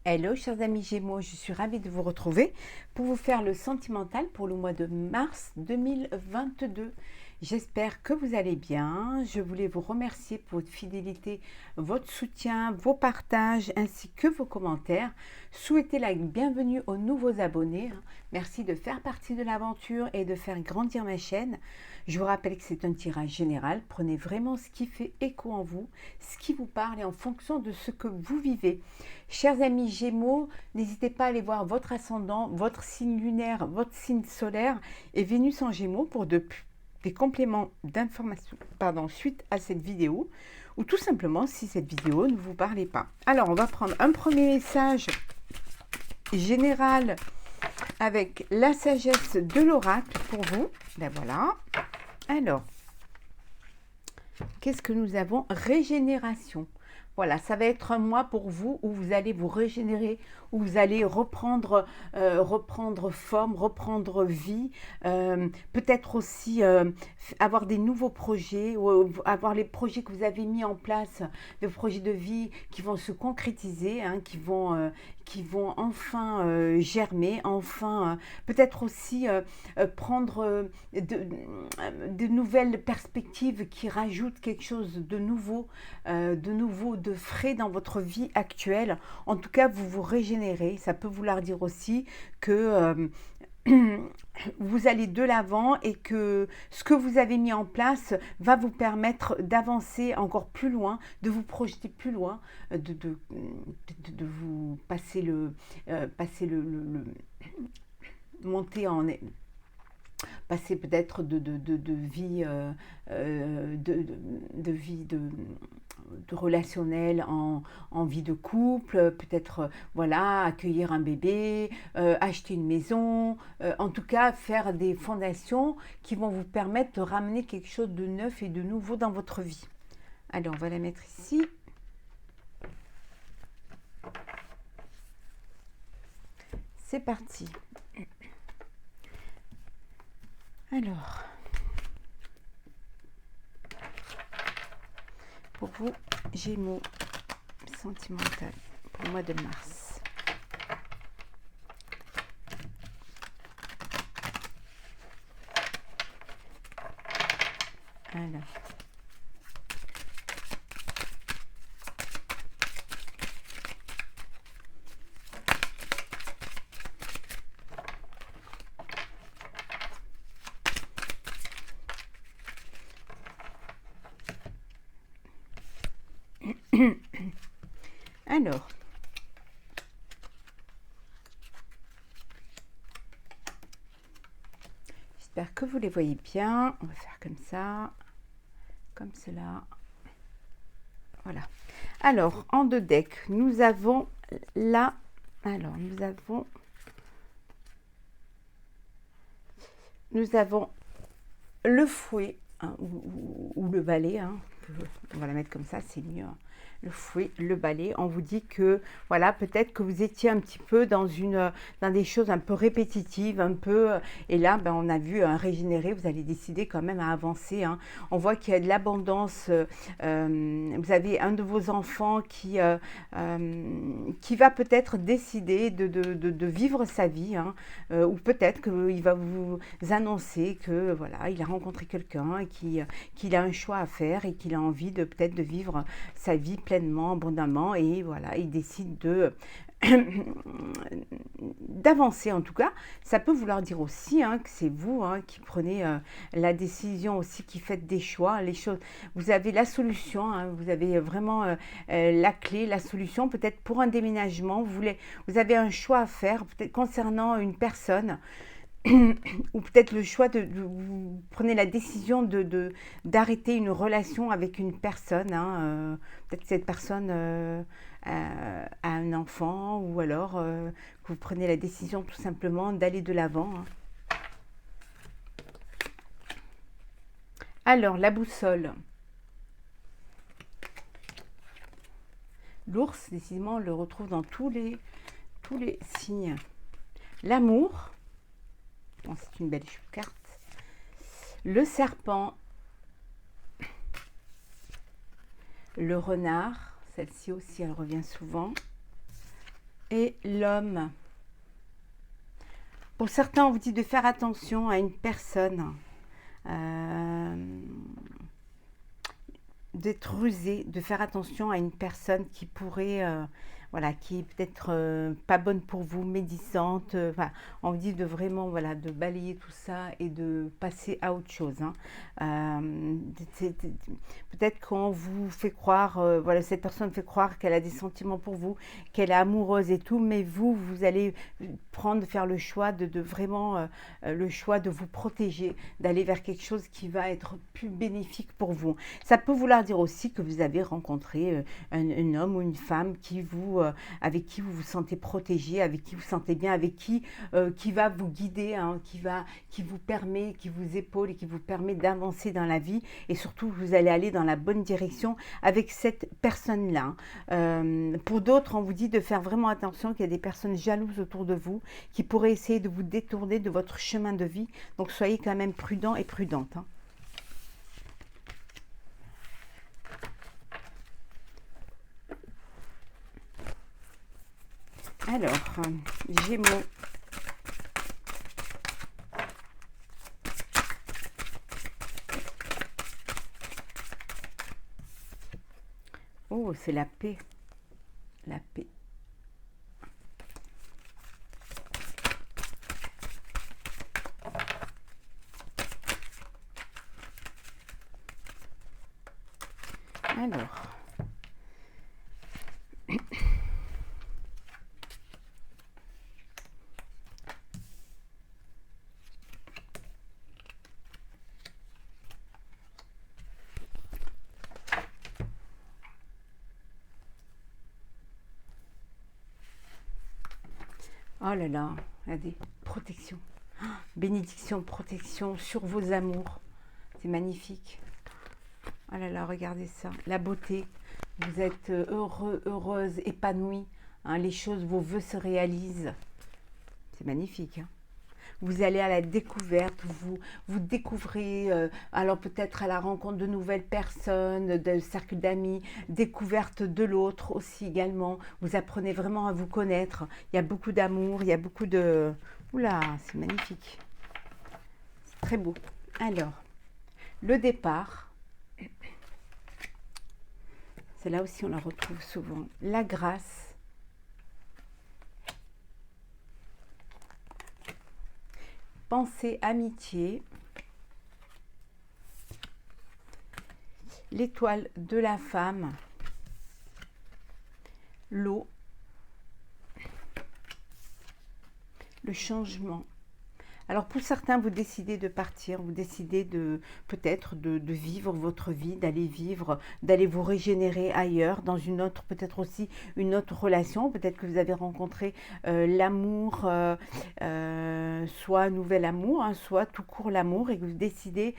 Hello chers amis Gémeaux, je suis ravie de vous retrouver pour vous faire le sentimental pour le mois de mars 2022. J'espère que vous allez bien. Je voulais vous remercier pour votre fidélité, votre soutien, vos partages ainsi que vos commentaires. Souhaiter la bienvenue aux nouveaux abonnés. Merci de faire partie de l'aventure et de faire grandir ma chaîne. Je vous rappelle que c'est un tirage général. Prenez vraiment ce qui fait écho en vous, ce qui vous parle et en fonction de ce que vous vivez. Chers amis Gémeaux, n'hésitez pas à aller voir votre ascendant, votre signe lunaire, votre signe solaire et Vénus en Gémeaux pour des compléments d'informations suite à cette vidéo ou tout simplement si cette vidéo ne vous parlait pas. Alors, on va prendre un premier message général avec la sagesse de l'oracle pour vous. Ben voilà. Alors, qu'est-ce que nous avons? Régénération. Voilà, ça va être un mois pour vous où vous allez vous régénérer, où vous allez reprendre forme, reprendre vie, peut-être aussi avoir des nouveaux projets, ou avoir les projets que vous avez mis en place, des projets de vie qui vont se concrétiser, qui vont enfin germer, enfin peut-être aussi prendre de nouvelles perspectives qui rajoutent quelque chose de nouveau, de frais dans votre vie actuelle. En tout cas, vous vous régénérez. Ça peut vouloir dire aussi que vous allez de l'avant et que ce que vous avez mis en place va vous permettre d'avancer encore plus loin, de vous projeter plus loin, de vous monter en passer peut-être de vie de relationnel en vie de couple, peut-être voilà, accueillir un bébé, acheter une maison, en tout cas faire des fondations qui vont vous permettre de ramener quelque chose de neuf et de nouveau dans votre vie. Alors on va la mettre ici. C'est parti. Alors, pour vous, Gémeaux, sentimental, pour le mois de mars. Alors. Alors, j'espère que vous les voyez bien. On va faire comme ça, comme cela. Voilà. Alors, en deux decks, nous avons là. Alors, nous avons le fouet hein, ou le balai. Hein. On va la mettre comme ça, c'est mieux. Hein. Le fouet, le balai, on vous dit que voilà, peut-être que vous étiez un petit peu dans des choses un peu répétitives, un peu, et là, ben, on a vu un régénéré, vous allez décider quand même à avancer. Hein. On voit qu'il y a de l'abondance. Vous avez un de vos enfants qui va peut-être décider de vivre sa vie, hein, ou peut-être qu'il va vous annoncer que voilà, il a rencontré quelqu'un et qu'il a un choix à faire et qu'il a envie de peut-être de vivre sa vie pleinement, abondamment, et voilà, il décide d'avancer. En tout cas, ça peut vouloir dire aussi que c'est vous qui prenez la décision aussi, qui faites des choix, les choses. Vous avez la solution, vous avez vraiment la clé, la solution. Peut-être pour un déménagement, vous avez un choix à faire, peut-être concernant une personne. Ou peut-être le choix vous prenez la décision d'arrêter une relation avec une personne. Peut-être que cette personne a un enfant, ou alors que vous prenez la décision tout simplement d'aller de l'avant. Hein. Alors, la boussole. L'ours, décidément, on le retrouve dans tous les signes. L'amour. Bon, c'est une belle carte. Le serpent. Le renard. Celle-ci aussi, elle revient souvent. et l'homme. Pour certains, on vous dit de faire attention à une personne, d'être rusé, de faire attention à une personne qui pourrait, voilà, qui est peut-être pas bonne pour vous, médisante. Enfin, on vous dit de vraiment, voilà, de balayer tout ça et de passer à autre chose. Hein. Peut-être qu'on vous fait croire, voilà, cette personne fait croire qu'elle a des sentiments pour vous, qu'elle est amoureuse et tout, mais vous allez faire le choix de vraiment, le choix de vous protéger, d'aller vers quelque chose qui va être plus bénéfique pour vous. Ça peut vouloir dire aussi que vous avez rencontré un homme ou une femme avec qui vous vous sentez protégé, avec qui vous sentez bien, avec qui va vous guider, hein, qui vous permet, qui vous épaule et qui vous permet d'avancer dans la vie. Et surtout, vous allez aller dans la bonne direction avec cette personne-là. Pour d'autres, on vous dit de faire vraiment attention qu'il y a des personnes jalouses autour de vous qui pourraient essayer de vous détourner de votre chemin de vie. Donc, soyez quand même prudent et prudente. Hein. Alors, Gémeaux. Oh, c'est la paix. La paix. Alors. Oh là là, regardez, protection. Bénédiction, protection sur vos amours. C'est magnifique. Oh là là, regardez ça. La beauté. Vous êtes heureux, heureuse, épanoui. Hein, les choses, vos vœux se réalisent. C'est magnifique. Hein. Vous allez à la découverte, vous découvrez, alors peut-être à la rencontre de nouvelles personnes, de cercle d'amis, découverte de l'autre aussi également. Vous apprenez vraiment à vous connaître. Il y a beaucoup d'amour, il y a beaucoup de... Oula, c'est magnifique. C'est très beau. Alors, le départ, c'est là aussi on la retrouve souvent. La grâce. Pensée, amitié, l'étoile de la femme, l'eau, le changement. Alors pour certains, vous décidez de partir, vous décidez de peut-être de vivre votre vie, d'aller vous régénérer ailleurs, dans une autre, peut-être aussi une autre relation. Peut-être que vous avez rencontré l'amour, soit un nouvel amour, hein, soit tout court l'amour, et que vous décidez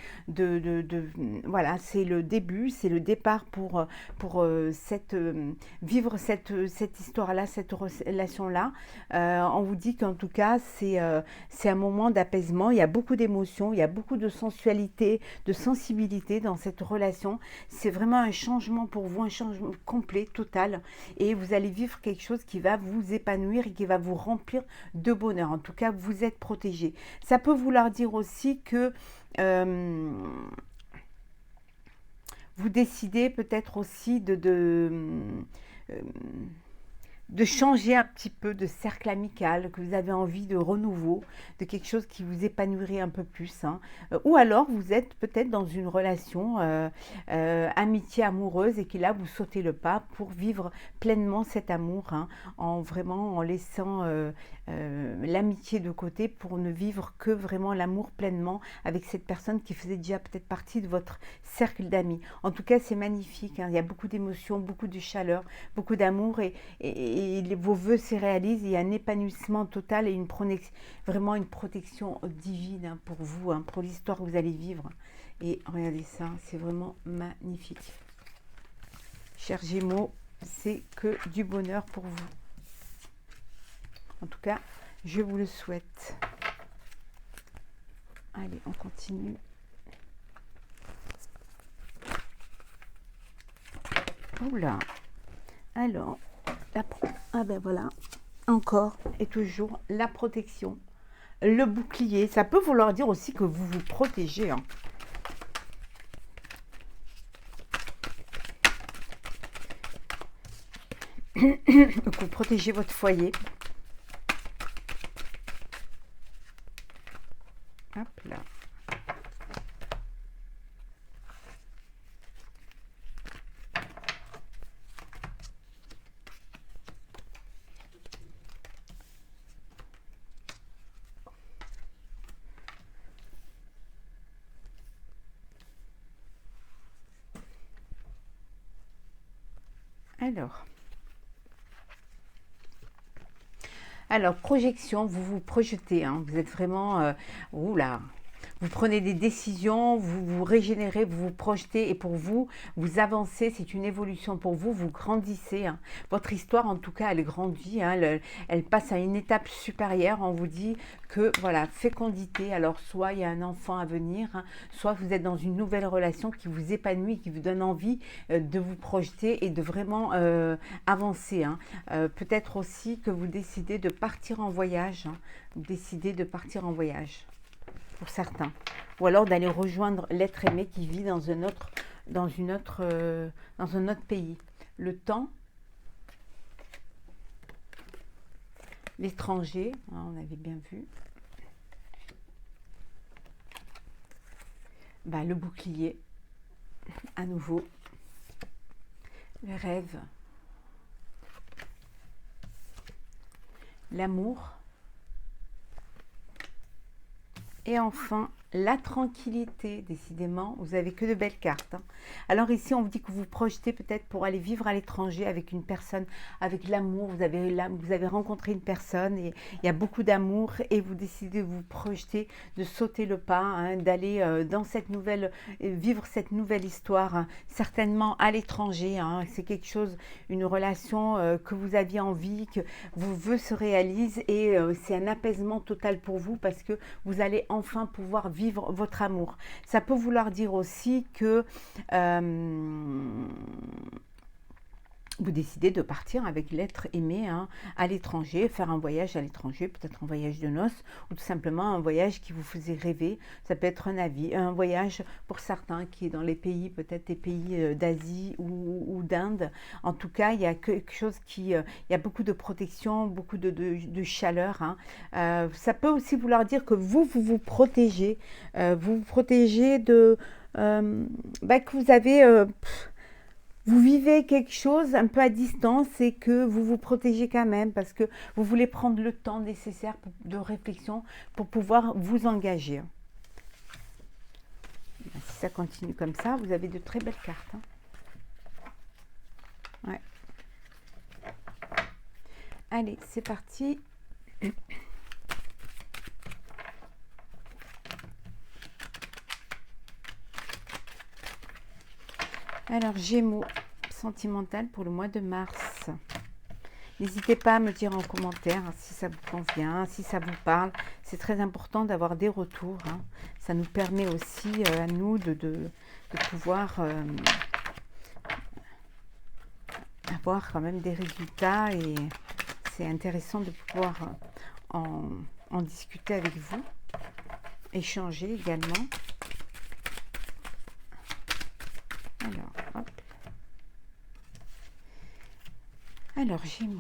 voilà, c'est le début, c'est le départ pour vivre cette histoire-là, cette relation-là. On vous dit qu'en tout cas, c'est un moment d'apaisement, il y a beaucoup d'émotions, il y a beaucoup de sensualité, de sensibilité dans cette relation. C'est vraiment un changement pour vous, un changement complet, total. Et vous allez vivre quelque chose qui va vous épanouir et qui va vous remplir de bonheur. En tout cas, vous êtes protégé. Ça peut vouloir dire aussi que vous décidez peut-être aussi de changer un petit peu de cercle amical, que vous avez envie de renouveau, de quelque chose qui vous épanouirait un peu plus. Hein. Ou alors vous êtes peut-être dans une relation amitié amoureuse et que là vous sautez le pas pour vivre pleinement cet amour, hein, en laissant l'amitié de côté pour ne vivre que vraiment l'amour pleinement avec cette personne qui faisait déjà peut-être partie de votre cercle d'amis. En tout cas, c'est magnifique. Hein. Il y a beaucoup d'émotions, beaucoup de chaleur, beaucoup d'amour et vos vœux se réalisent. Il y a un épanouissement total et vraiment une protection divine, hein, pour vous, hein, pour l'histoire que vous allez vivre. Et regardez ça, c'est vraiment magnifique. Chers Gémeaux, c'est que du bonheur pour vous. En tout cas, je vous le souhaite. Allez, on continue. Oula. Alors, ah ben voilà. encore et toujours la protection. Le bouclier, ça peut vouloir dire aussi que vous vous protégez, hein. Que vous protégez votre foyer. Hop là. Alors, projection, vous vous projetez, hein, vous êtes vraiment, oula, vous prenez des décisions, vous vous régénérez, vous vous projetez et pour vous, vous avancez, c'est une évolution pour vous, vous grandissez, hein. Votre histoire, en tout cas, elle grandit, hein, elle passe à une étape supérieure. On vous dit que, voilà, fécondité, alors soit il y a un enfant à venir, hein, soit vous êtes dans une nouvelle relation qui vous épanouit, qui vous donne envie de vous projeter et de vraiment avancer, hein. Peut-être aussi que vous décidez de partir en voyage, hein, vous décidez de partir en voyage. Pour certains, ou alors d'aller rejoindre l'être aimé qui vit dans un autre, dans un autre pays. Le temps, l'étranger, hein, on avait bien vu. Bah, le bouclier, à nouveau, le rêve, l'amour. Et enfin, la tranquillité, décidément, vous n'avez que de belles cartes, hein. Alors ici, on vous dit que vous vous projetez peut-être pour aller vivre à l'étranger avec une personne, avec l'amour. Vous avez rencontré une personne et il y a beaucoup d'amour et vous décidez de vous projeter, de sauter le pas, hein, d'aller dans cette nouvelle, vivre cette nouvelle histoire, hein, certainement à l'étranger, hein. C'est quelque chose, une relation que vous aviez envie, que vos voeux se réalisent et c'est un apaisement total pour vous parce que vous allez enfin pouvoir vivre votre amour. Ça peut vouloir dire aussi que vous décidez de partir avec l'être aimé, hein, à l'étranger, faire un voyage à l'étranger, peut-être un voyage de noces, ou tout simplement un voyage qui vous faisait rêver. Ça peut être un voyage pour certains qui est dans les pays, peut-être des pays d'Asie ou d'Inde. En tout cas, il y a quelque chose il y a beaucoup de protection, beaucoup de chaleur, hein. Ça peut aussi vouloir dire que vous vous protégez, vous vous protégez de... que vous avez... vous vivez quelque chose un peu à distance et que vous vous protégez quand même parce que vous voulez prendre le temps nécessaire de réflexion pour pouvoir vous engager. Si ça continue comme ça, vous avez de très belles cartes, hein. Ouais. Allez, c'est parti. Alors, Gémeaux, sentimental pour le mois de mars. N'hésitez pas à me dire en commentaire si ça vous convient, si ça vous parle. C'est très important d'avoir des retours, hein. Ça nous permet aussi à nous de pouvoir avoir quand même des résultats et c'est intéressant de pouvoir en discuter avec vous, échanger également. Alors, hop. Alors, Gémeaux.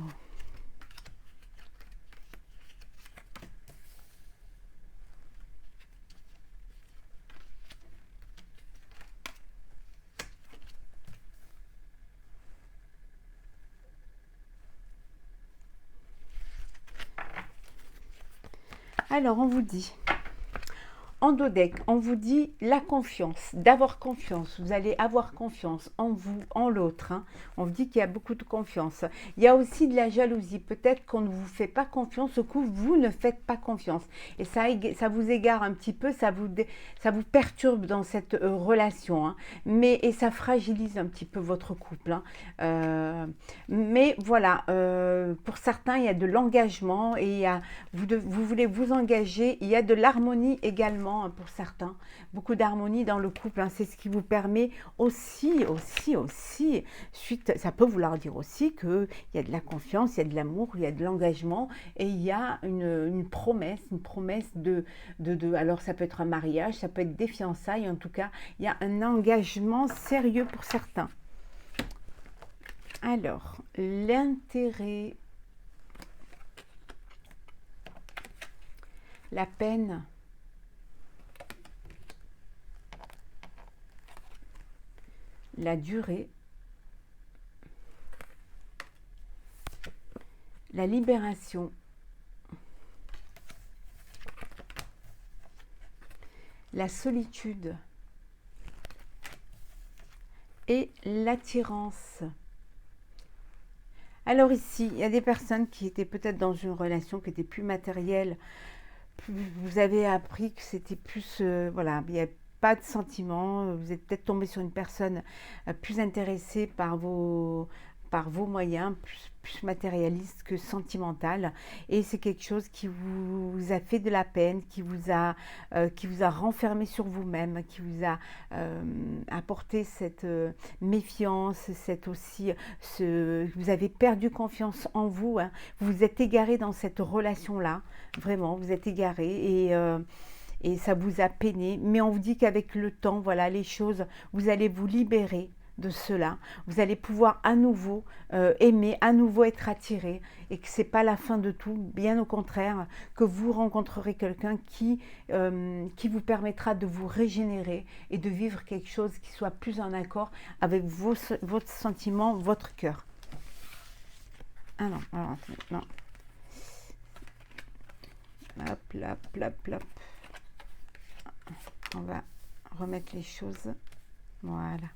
Alors, on vous dit, en dos deck, on vous dit la confiance, d'avoir confiance. Vous allez avoir confiance en vous, en l'autre, hein. On vous dit qu'il y a beaucoup de confiance. Il y a aussi de la jalousie. Peut-être qu'on ne vous fait pas confiance, au coup, vous ne faites pas confiance. Et ça vous égare un petit peu, ça vous perturbe dans cette relation, hein. Et ça fragilise un petit peu votre couple, hein. Mais voilà, pour certains, il y a de l'engagement et vous voulez vous engager. Il y a de l'harmonie également sentiments pour certains, beaucoup d'harmonie dans le couple, hein. C'est ce qui vous permet aussi, suite, ça peut vouloir dire aussi qu'il y a de la confiance, il y a de l'amour, il y a de l'engagement et il y a une promesse alors ça peut être un mariage, ça peut être des fiançailles, en tout cas, il y a un engagement sérieux pour certains. Alors, l'intérêt, la peine, la durée, la libération, la solitude et l'attirance. Alors ici, il y a des personnes qui étaient peut-être dans une relation qui était plus matérielle. Vous avez appris que c'était plus, voilà, il n'y a pas de sentiments. Vous êtes peut-être tombé sur une personne plus intéressée par vos moyens, plus matérialiste que sentimental. Et c'est quelque chose qui vous a fait de la peine, qui vous a renfermé sur vous-même, qui vous a apporté cette méfiance, vous avez perdu confiance en vous, hein. Vous vous êtes égaré dans cette relation-là, vraiment, vous êtes égaré et ça vous a peiné. Mais on vous dit qu'avec le temps, voilà, les choses, vous allez vous libérer de cela, vous allez pouvoir à nouveau aimer, à nouveau être attiré et que c'est pas la fin de tout, bien au contraire, que vous rencontrerez quelqu'un qui vous permettra de vous régénérer et de vivre quelque chose qui soit plus en accord avec votre sentiment, votre cœur. Ah non, non. Hop, hop, hop, hop. On va remettre les choses. Voilà.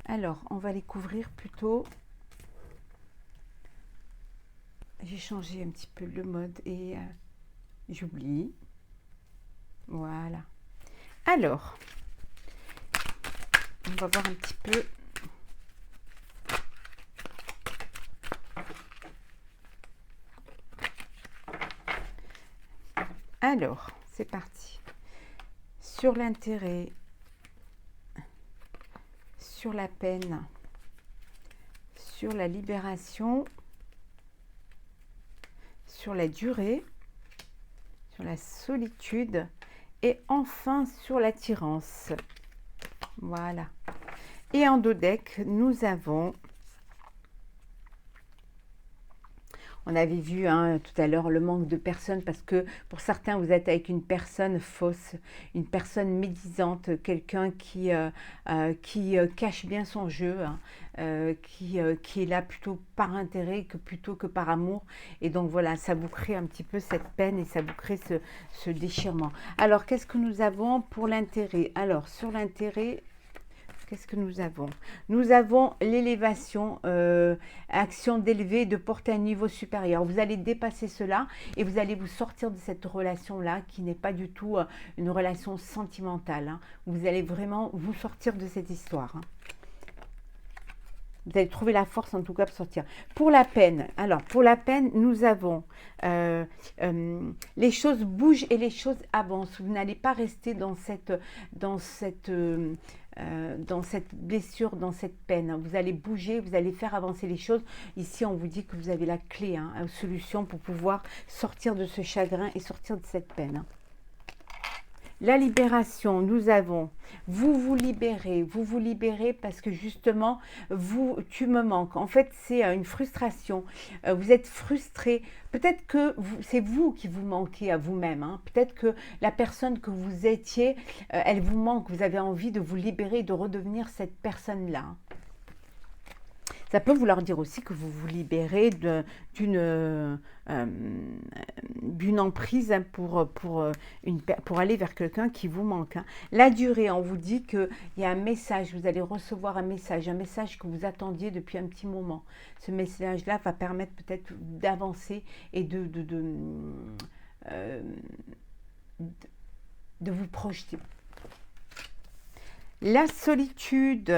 Alors, on va les couvrir plutôt. J'ai changé un petit peu le mode et j'oublie. Voilà. Alors, on va voir un petit peu. Alors, c'est parti. Sur l'intérêt, sur la peine, sur la libération, sur la durée, sur la solitude et enfin sur l'attirance. Voilà. Et en dos deck, nous avons, on avait vu tout à l'heure le manque de personnes parce que pour certains, vous êtes avec une personne fausse, une personne médisante, quelqu'un qui cache bien son jeu, qui est là plutôt par intérêt plutôt que par amour. Et donc voilà, ça vous crée un petit peu cette peine et ça vous crée ce déchirement. Alors, qu'est-ce que nous avons pour l'intérêt? Alors, sur l'intérêt, qu'est-ce que nous avons? Nous avons l'élévation, action d'élever, de porter à un niveau supérieur. Vous allez dépasser cela et vous allez vous sortir de cette relation-là qui n'est pas du tout une relation sentimentale, hein. Vous allez vraiment vous sortir de cette histoire, hein. Vous allez trouver la force en tout cas pour sortir. Pour la peine, alors pour la peine, nous avons les choses bougent et les choses avancent. Vous n'allez pas rester dans cette blessure, dans cette peine. Vous allez bouger, vous allez faire avancer les choses. Ici, on vous dit que vous avez la clé, une solution pour pouvoir sortir de ce chagrin et sortir de cette peine. La libération, nous avons, vous vous libérez parce que justement, tu me manques. En fait, c'est une frustration. Vous êtes frustré. Peut-être que c'est vous qui vous manquez à vous-même, hein. Peut-être que la personne que vous étiez, elle vous manque. Vous avez envie de vous libérer et de redevenir cette personne-là. Ça peut vouloir dire aussi que vous vous libérez d'une emprise pour aller vers quelqu'un qui vous manque, hein. La durée, on vous dit qu'il y a un message, vous allez recevoir un message que vous attendiez depuis un petit moment. Ce message-là va permettre peut-être d'avancer et de vous projeter. La solitude.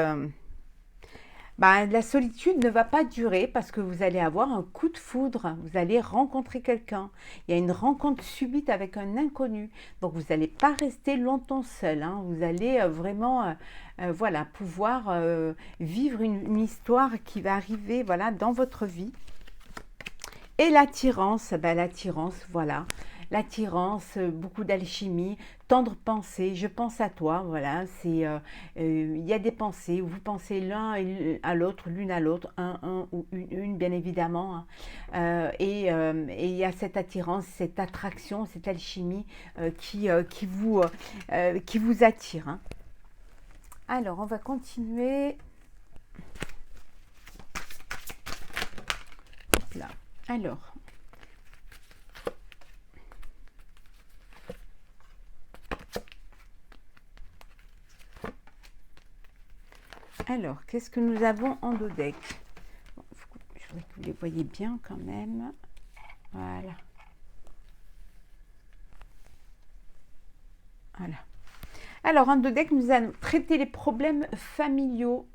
Ben, la solitude ne va pas durer parce que vous allez avoir un coup de foudre, vous allez rencontrer quelqu'un. Il y a une rencontre subite avec un inconnu. Donc vous n'allez pas rester longtemps seul, hein. Vous allez vraiment voilà, pouvoir vivre une histoire qui va arriver voilà, dans votre vie. Et l'attirance, ben, l'attirance, voilà. L'attirance, beaucoup d'alchimie, tendre pensée, je pense à toi, voilà, il y a des pensées, vous pensez l'un à l'autre, l'une à l'autre, un ou une, bien évidemment, hein. Et il y a cette attirance, cette attraction, cette alchimie qui vous attire, hein. Alors, on va continuer. Hop là. Alors, qu'est-ce que nous avons en dos deck? Bon, je voudrais que vous les voyez bien quand même. Voilà. Voilà. Alors, en dos deck, nous allons traiter les problèmes familiaux.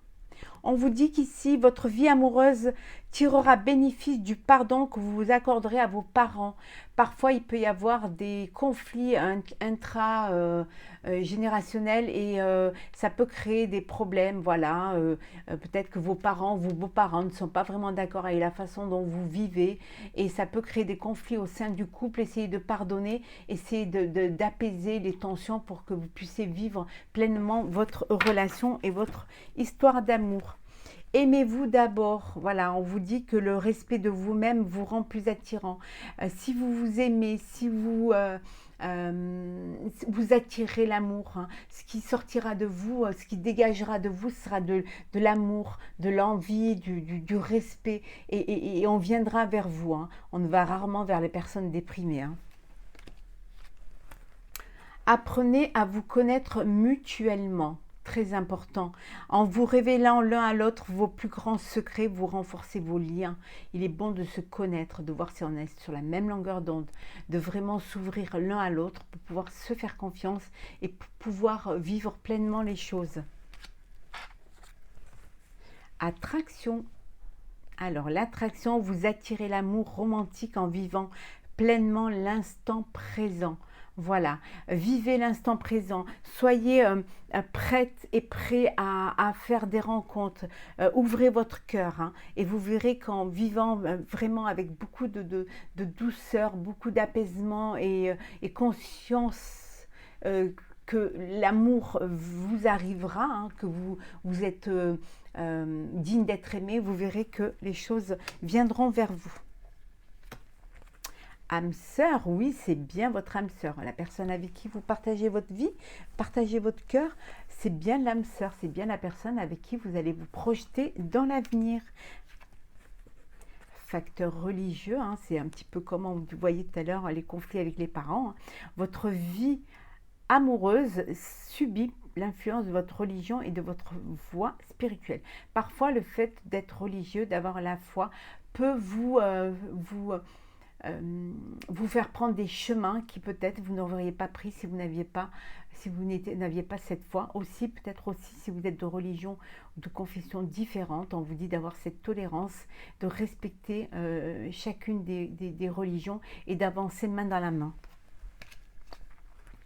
On vous dit qu'ici, votre vie amoureuse tirera bénéfice du pardon que vous vous accorderez à vos parents. Parfois, il peut y avoir des conflits intra-générationnels et ça peut créer des problèmes. Voilà, peut-être que vos parents, vos beaux-parents ne sont pas vraiment d'accord avec la façon dont vous vivez et ça peut créer des conflits au sein du couple. Essayez de pardonner, essayez d'apaiser les tensions pour que vous puissiez vivre pleinement votre relation et votre histoire d'amour. Aimez-vous d'abord. Voilà, on vous dit que le respect de vous-même vous rend plus attirant. Si vous vous aimez, si vous attirez l'amour, hein, ce qui sortira de vous, ce qui dégagera de vous sera de l'amour, de l'envie, du respect. Et on viendra vers vous, hein. On va rarement vers les personnes déprimées, hein. Apprenez à vous connaître mutuellement. Très important. En vous révélant l'un à l'autre vos plus grands secrets, vous renforcez vos liens. Il est bon de se connaître, de voir si on est sur la même longueur d'onde, de vraiment s'ouvrir l'un à l'autre pour pouvoir se faire confiance et pour pouvoir vivre pleinement les choses. Attraction. Alors, l'attraction, vous attirez l'amour romantique en vivant pleinement l'instant présent. Voilà, vivez l'instant présent, soyez prête et prêt à faire des rencontres, ouvrez votre cœur, hein, et vous verrez qu'en vivant vraiment avec beaucoup de douceur, beaucoup d'apaisement et conscience que l'amour vous arrivera, hein, que vous êtes digne d'être aimé, vous verrez que les choses viendront vers vous. Âme sœur, oui, c'est bien votre âme sœur. La personne avec qui vous partagez votre vie, partagez votre cœur, c'est bien l'âme sœur, c'est bien la personne avec qui vous allez vous projeter dans l'avenir. Facteur religieux, hein, c'est un petit peu comme vous voyez tout à l'heure les conflits avec les parents, hein. Votre vie amoureuse subit l'influence de votre religion et de votre voie spirituelle. Parfois, le fait d'être religieux, d'avoir la foi, peut vous faire prendre des chemins qui peut-être vous n'auriez pas pris si vous n'aviez pas cette foi. Aussi, peut-être aussi si vous êtes de religion ou de confession différente, on vous dit d'avoir cette tolérance, de respecter chacune des religions et d'avancer main dans la main,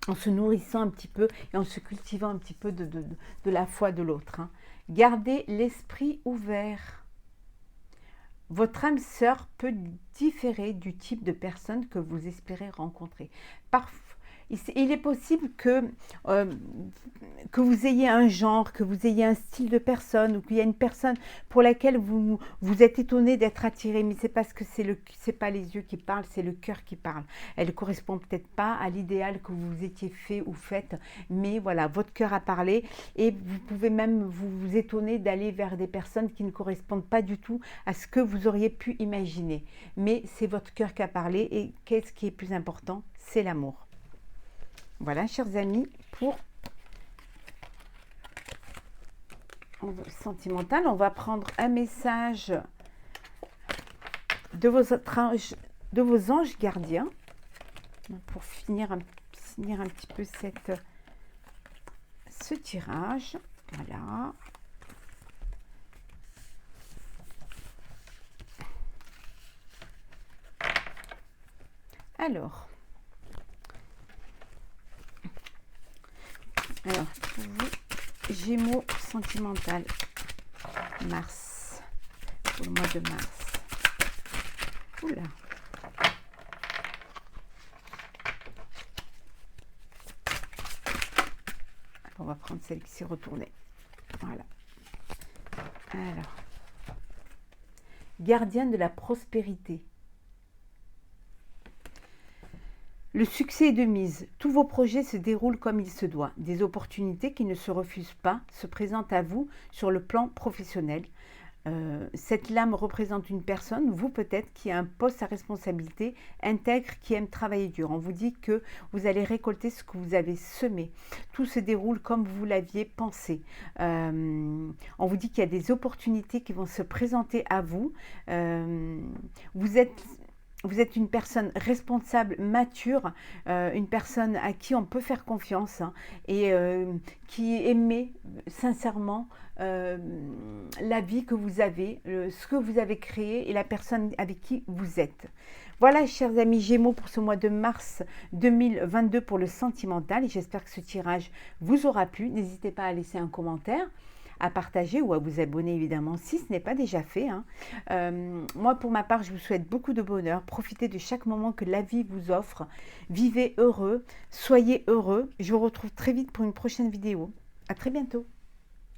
en se nourrissant un petit peu et en se cultivant un petit peu de la foi de l'autre, hein. Gardez l'esprit ouvert. Votre âme sœur peut différer du type de personne que vous espérez rencontrer. Parfois, il est possible que vous ayez un genre, que vous ayez un style de personne, ou qu'il y a une personne pour laquelle vous êtes étonné d'être attiré, mais c'est parce que c'est pas les yeux qui parlent, c'est le cœur qui parle. Elle ne correspond peut-être pas à l'idéal que vous étiez fait ou faites, mais voilà, votre cœur a parlé et vous pouvez même vous étonner d'aller vers des personnes qui ne correspondent pas du tout à ce que vous auriez pu imaginer. Mais c'est votre cœur qui a parlé et qu'est-ce qui est plus important? C'est l'amour. Voilà, chers amis, pour sentimental, on va prendre un message de vos anges gardiens pour finir un petit peu ce tirage. Voilà. Alors, pour vous, Gémeaux sentimental, Mars, pour le mois de mars. Oula. On va prendre celle qui s'est retournée. Voilà. Alors, gardien de la prospérité. Le succès est de mise. Tous vos projets se déroulent comme il se doit. Des opportunités qui ne se refusent pas se présentent à vous sur le plan professionnel. Cette lame représente une personne, vous peut-être, qui a un poste à responsabilité, intègre, qui aime travailler dur. On vous dit que vous allez récolter ce que vous avez semé. Tout se déroule comme vous l'aviez pensé. On vous dit qu'il y a des opportunités qui vont se présenter à vous. Vous êtes une personne responsable, mature, une personne à qui on peut faire confiance et qui aimait sincèrement la vie que vous avez, ce que vous avez créé et la personne avec qui vous êtes. Voilà, chers amis Gémeaux, pour ce mois de mars 2022 pour le sentimental. Et j'espère que ce tirage vous aura plu. N'hésitez pas à laisser un commentaire, à partager ou à vous abonner évidemment si ce n'est pas déjà fait. Moi pour ma part je vous souhaite beaucoup de bonheur, profitez de chaque moment que la vie vous offre, vivez heureux, soyez heureux. Je vous retrouve très vite pour une prochaine vidéo. À très bientôt.